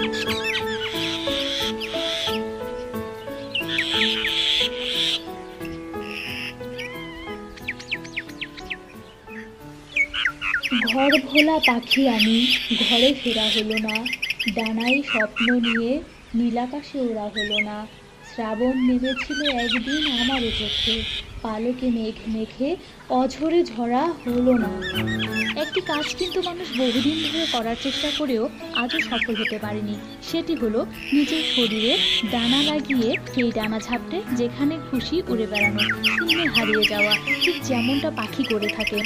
ঘর ভোলা পাখি আমি, ঘরে ফেরা হলো না, ডানায় স্বপ্ন নিয়ে নীলাকাশে ওড়া হলো না। শ্রাবণ নেমেছিল একদিন আমারও চোখে, পালকে মেঘ মেখে অঝরে ঝরা হলো না। একটি কাজ কিন্তু মানুষ বহুদিন ধরে করার চেষ্টা করেও আজও সফল হতে পারেনি। সেটি হলো নিজের শরীরে ডানা লাগিয়ে সেই ডানা ঝাপটে যেখানে খুশি উড়ে বেড়ানো, শূন্যে হারিয়ে যাওয়া, ঠিক যেমনটা পাখি করে থাকে।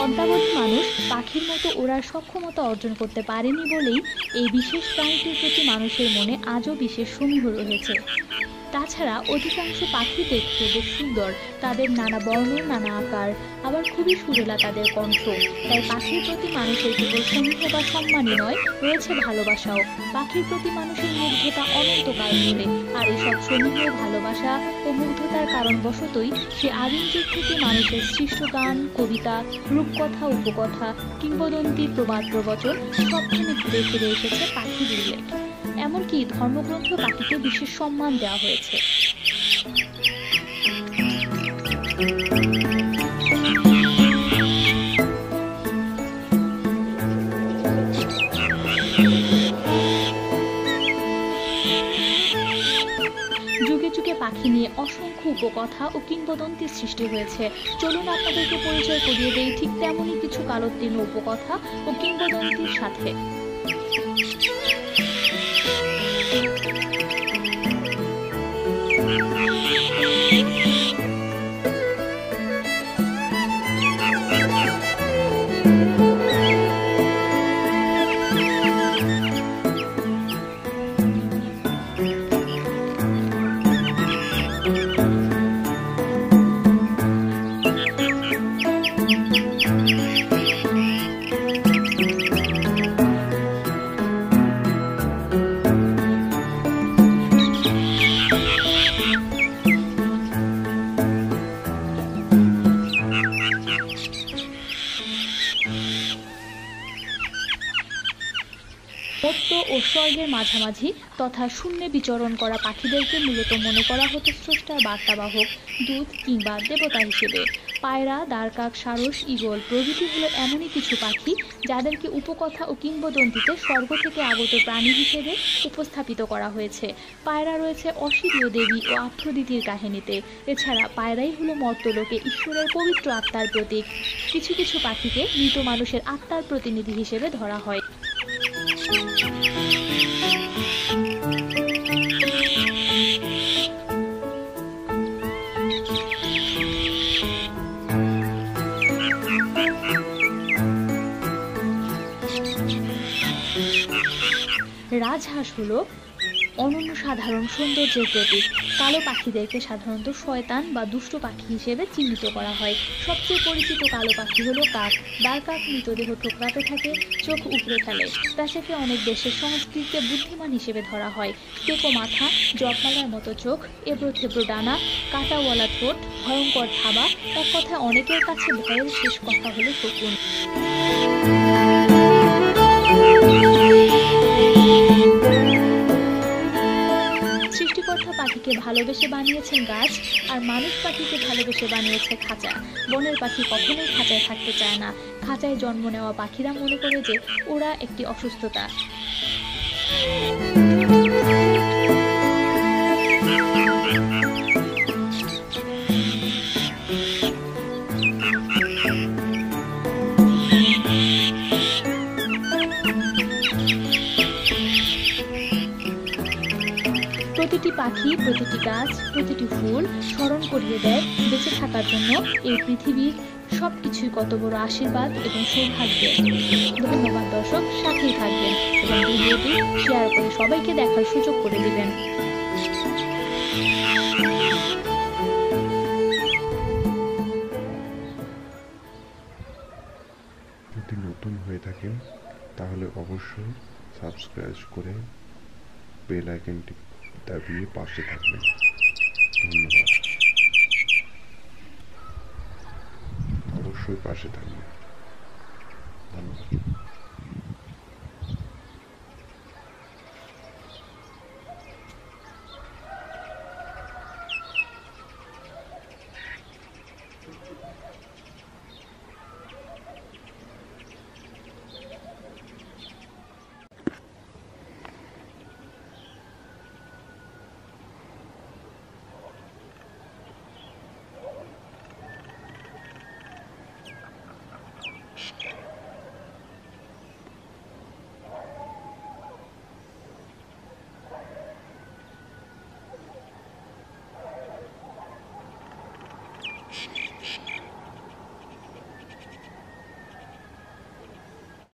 অদ্যাবধি মানুষ পাখির মতো ওড়ার সক্ষমতা অর্জন করতে পারেনি বলেই এই বিশেষ প্রাণীটির প্রতি মানুষের মনে আজও বিশেষ সমীহ রয়েছে। তাছাড়া অধিকাংশ পাখি দেখতে বেশ সুন্দর, তাদের নানা বর্ণ, নানা আকার, আবার খুবই সুরেলা তাদের কণ্ঠ। তাই পাখির প্রতি মানুষের কেবল সমীহ বা সম্মানই নয়, রয়েছে ভালোবাসাও। পাখির প্রতি মানুষের মুগ্ধতা অনন্তকাল ধরে, আর এসব সমীহ, ভালোবাসা ও মুগ্ধতার কারণবশতই সে আদিম যুগ থেকে মানুষের সৃষ্ট গান, কবিতা, রূপকথা, উপকথা, কিংবদন্তি, প্রবাদ, প্রবচন সবখানে ঘুরে ফিরে এসেছে পাখির উল্লেখ। এমনকি ধর্মগ্রন্থ পাখিকে বিশেষ সম্মান দেওয়া হয়েছে। যুগে যুগে পাখি নিয়ে অসংখ্য উপকথা ও কিংবদন্তির সৃষ্টি হয়েছে। চলুন আপনাদেরকে পরিচয় করিয়ে দেই ঠিক তেমনই কিছু কালোত্তীর্ণ উপকথা ও কিংবদন্তির সাথে। মর্ত্য ও স্বর্গের মাঝামাঝি তথা শূন্যে বিচরণ করা পাখিদেরকে মূলত মনে করা হতো স্রষ্টার বার্তাবাহক, দূত কিংবা দেবতা হিসেবে। পায়রা, দারকাক, সারস, ঈগল প্রভৃতি হলো এমনই কিছু পাখি যাদেরকে উপকথা ও কিংবদন্তিতে স্বর্গ থেকে আগত প্রাণী হিসেবে উপস্থাপিত করা হয়েছে। পায়রা রয়েছে অসিরীয় দেবী ও আফ্রোদিতির কাহিনীতে। এছাড়া পায়রাই হলো মর্ত্যলোকে ঈশ্বরের পবিত্র আত্মার প্রতীক। কিছু কিছু পাখিকে মৃত মানুষের আত্মার প্রতিনিধি হিসেবে ধরা হয়। রাজহাঁস হলো অনন্য সাধারণ সৌন্দর্যের প্রতীক। কালো পাখিদেরকে সাধারণত শয়তান বা দুষ্ট পাখি হিসেবে চিহ্নিত করা হয়। সবচেয়ে পরিচিত কালো পাখি হলো কাক। দারকাক মৃতদেহ ঠোকরাতে থাকে, চোখ উপড়ে ফেলে। তাকে অনেক দেশের সংস্কৃতিতে বুদ্ধিমান হিসেবে ধরা হয়। টেকো মাথা, জপমালার মতো চোখ, এবড়ো থেবড়ো ডানা, কাঁটাওয়ালা ঠোঁট, ভয়ঙ্কর থাবা, এক কথায় অনেকের কাছে ভয়ের শেষ কথা হলো শকুন। সৃষ্টিকর্তা পাখিকে ভালোবেসে বানিয়েছেন গাছ, আর মানুষ পাখিকে ভালোবেসে বানিয়েছে খাঁচা। বনের পাখি কখনোই খাঁচায় থাকতে চায় না। খাঁচায় জন্ম নেওয়া পাখিরা মনে করে যে ওরা একটি অসুস্থতা। প্রতিটি পাখি, প্রতিটি গাছ, প্রতিটি ফুল স্মরণ করিয়ে দেয় বেঁচে থাকার জন্য এই পৃথিবীর সবকিছুই কত বড় আশীর্বাদ এবং সৌভাগ্যের। ধন্যবাদ দর্শক, সাথেই থাকবেন এবং ভিডিওটি শেয়ার করে সবাইকে দেখার সুযোগ করে দিবেন। যদি নতুন হয়ে থাকেন তাহলে অবশ্যই সাবস্ক্রাইব করে বেল আইকনটি দাবিয়ে পাশে থাকবেন। ধন্যবাদ। অবশ্যই পাশে থাকবে। ধন্যবাদ।